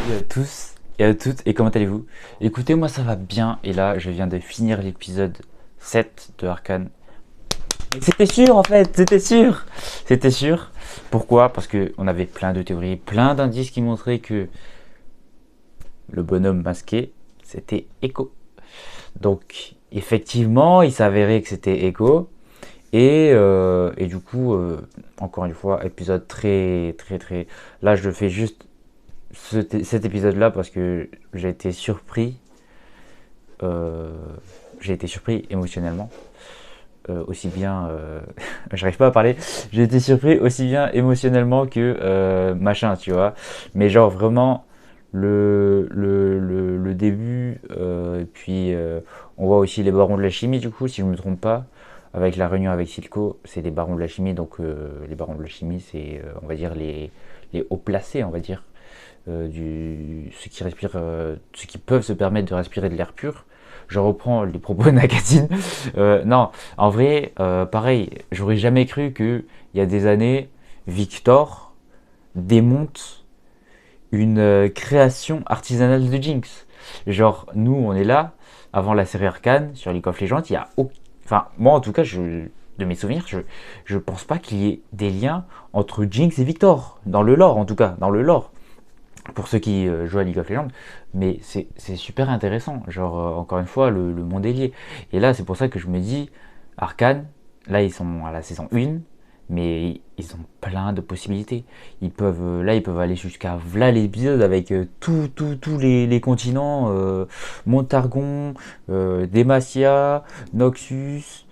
Salut à tous et à toutes, et comment allez-vous? Écoutez, moi ça va bien, et là je viens de finir l'épisode 7 de Arcane. Et c'était sûr en fait, c'était sûr! C'était sûr. Pourquoi? Parce que on avait plein de théories, plein d'indices qui montraient que le bonhomme masqué, c'était Echo. Donc effectivement, il s'avérait que c'était Echo, et du coup, encore une fois, épisode très... Là je le fais juste cet épisode-là parce que j'ai été surpris. euh, j'ai été surpris émotionnellement. Aussi bien. J'arrive pas à parler. J'ai été surpris aussi bien émotionnellement que machin, tu vois. Mais genre vraiment, le début. Et puis, on voit aussi les barons de la chimie, du coup, si je me trompe pas. Avec la réunion avec Silco, c'est les barons de la chimie. Donc, les barons de la chimie, c'est, on va dire, les hauts placés, on va dire. Ceux qui peuvent se permettre de respirer de l'air pur. Je reprends les propos de Nakatine. Non, en vrai, pareil, j'aurais jamais cru qu'il y a des années, Victor démonte une création artisanale de Jinx. Genre, nous, on est là, avant la série Arcane, sur League of Legends, il y a enfin, moi en tout cas, de mes souvenirs, je pense pas qu'il y ait des liens entre Jinx et Victor, dans le lore en tout cas, dans le lore pour ceux qui jouent à League of Legends, mais c'est super intéressant. Genre, encore une fois, le monde est lié. Et là, c'est pour ça que je me dis, Arcane, là, ils sont à la saison 1, mais ils ont plein de possibilités. Là, ils peuvent aller jusqu'à là l'épisode avec tous les continents, Montargon, Demacia, Noxus,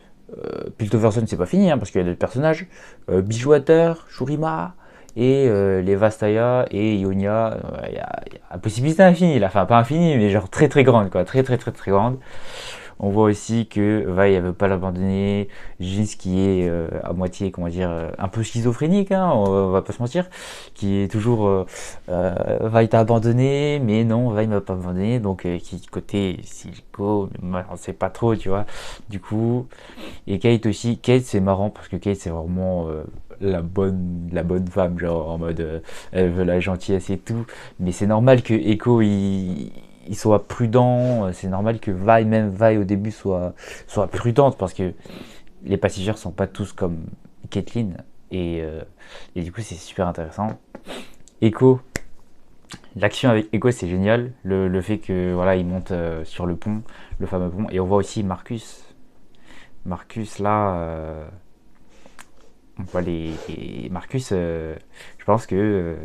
Piltoverson, c'est pas fini, hein, parce qu'il y a d'autres personnages, Bijowater, Shurima, et les Vastaya et Ionia, y a possibilité infinie là, enfin pas infinie, mais genre très grande, quoi, très grande. On voit aussi que Vi elle veut pas l'abandonner, Jis qui est à moitié, comment dire, un peu schizophrénique, hein, on va pas se mentir, qui est toujours Vi t'a abandonné, mais non, Vi m'a pas abandonné, donc qui côté Silco, on sait pas trop, tu vois. Du coup, et Kate aussi, Kate c'est marrant parce que Kate c'est vraiment la bonne femme, genre en mode elle veut la gentillesse et tout, mais c'est normal que Echo il soit prudent, c'est normal que même Vi au début soit prudente parce que les passagers sont pas tous comme Caitlyn, et du coup c'est super intéressant. Echo, l'action avec Echo c'est génial, le fait que voilà il monte sur le pont, le fameux pont, et on voit aussi Marcus là, on voit Marcus, je pense que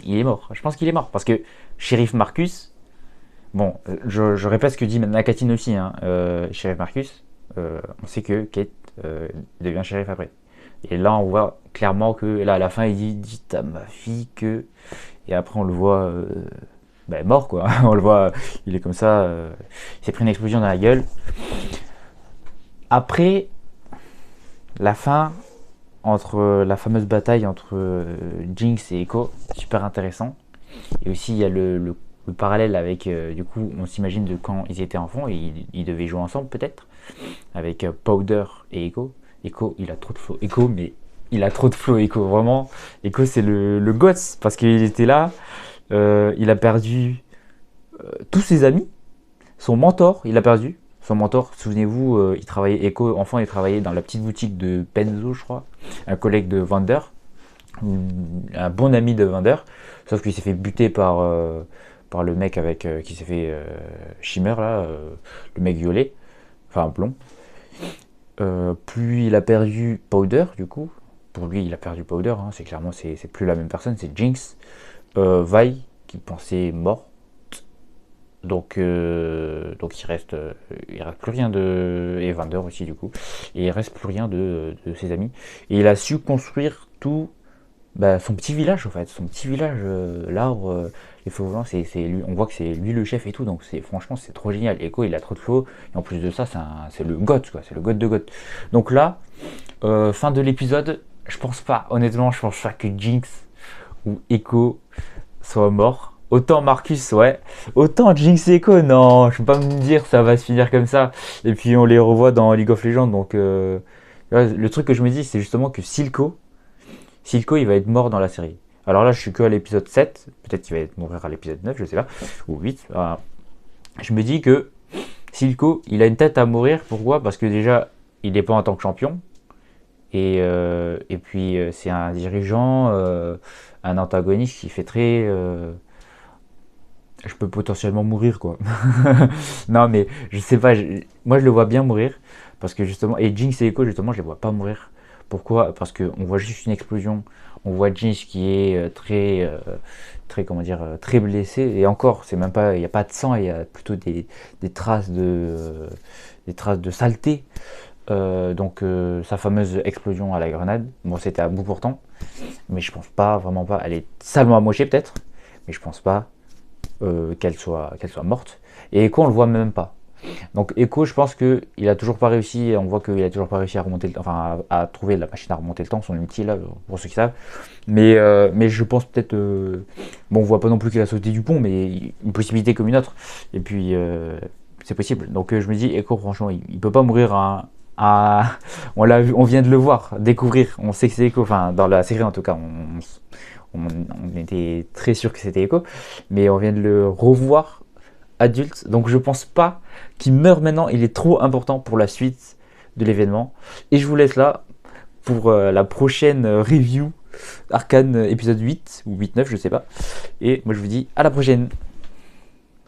il est mort. Je pense qu'il est mort parce que Shérif Marcus, bon, je répète ce que dit Nakatine aussi, hein, Shérif Marcus, on sait que Kate devient shérif après. Et là, on voit clairement que là, à la fin, il dit à ma fille que, et après, on le voit mort quoi. On le voit, il est comme ça, il s'est pris une explosion dans la gueule. Après la fin, entre la fameuse bataille entre Jinx et Echo, super intéressant. Et aussi il y a le parallèle avec, du coup on s'imagine de quand ils étaient enfants et ils devaient jouer ensemble peut-être, avec Powder et Echo. Echo il a trop de flow. Echo, mais il a trop de flow, Echo, vraiment. Echo c'est le gosse parce qu'il était là, il a perdu tous ses amis, son mentor, il a perdu. Son mentor, souvenez-vous, il travaillait, Echo, enfant, il travaillait dans la petite boutique de Penzo, je crois, un collègue de Vander, un bon ami de Vander, sauf qu'il s'est fait buter par le mec avec qui s'est fait Shimmer, là, le mec violet, enfin blond. Puis il a perdu Powder, du coup. Pour lui, il a perdu Powder, hein, c'est clairement, c'est plus la même personne, c'est Jinx. Vi, qui pensait mort, donc il reste plus rien de, et Vander aussi du coup, et il reste plus rien de ses amis. Et il a su construire tout, son petit village en fait, son petit village, l'arbre, les feux volants, c'est lui, on voit que c'est lui le chef et tout, donc c'est franchement c'est trop génial. Echo il a trop de flow, et en plus de ça c'est le god quoi, c'est le god de god. Donc là, fin de l'épisode, je pense pas, honnêtement je pense pas que Jinx ou Echo soit mort. Autant Marcus, ouais. Autant Jinx et Echo, non, je peux pas me dire ça va se finir comme ça. Et puis on les revoit dans League of Legends, donc le truc que je me dis, c'est justement que Silco il va être mort dans la série. Alors là, je suis que à l'épisode 7. Peut-être qu'il va mourir à l'épisode 9, je sais pas. Ou 8. Je me dis que Silco, il a une tête à mourir. Pourquoi? Parce que déjà, il n'est pas en tant que champion. Et puis, c'est un dirigeant, un antagoniste qui fait très. Je peux potentiellement mourir, quoi. Non, mais je sais pas. Moi, je le vois bien mourir. Parce que justement. Et Jinx et Echo, justement, je les vois pas mourir. Pourquoi? Parce qu'on voit juste une explosion. On voit Jinx qui est très, comment dire, très blessé. Et encore, c'est même pas. Il n'y a pas de sang, il y a plutôt des traces des traces de saleté. Donc sa fameuse explosion à la grenade, bon c'était à bout portant, mais je pense pas, vraiment pas, elle est salement amochée peut-être, mais je pense pas qu'elle soit morte. Et Echo on le voit même pas. Donc Echo je pense que il a toujours pas réussi, on voit qu'il a toujours pas réussi à remonter le temps, enfin à trouver la machine à remonter le temps, son outil là, pour ceux qui savent. Mais je pense peut-être, bon on voit pas non plus qu'il a sauté du pont, mais une possibilité comme une autre. Et puis c'est possible. Donc je me dis Echo franchement il peut pas mourir à, on l'a vu, on vient de le voir, découvrir. On sait que c'est Echo, enfin dans la série en tout cas, on était très sûr que c'était Echo, mais on vient de le revoir adulte. Donc je pense pas qu'il meurt maintenant. Il est trop important pour la suite de l'événement. Et je vous laisse là pour la prochaine review Arcane épisode 8 ou 8-9, je sais pas. Et moi je vous dis à la prochaine.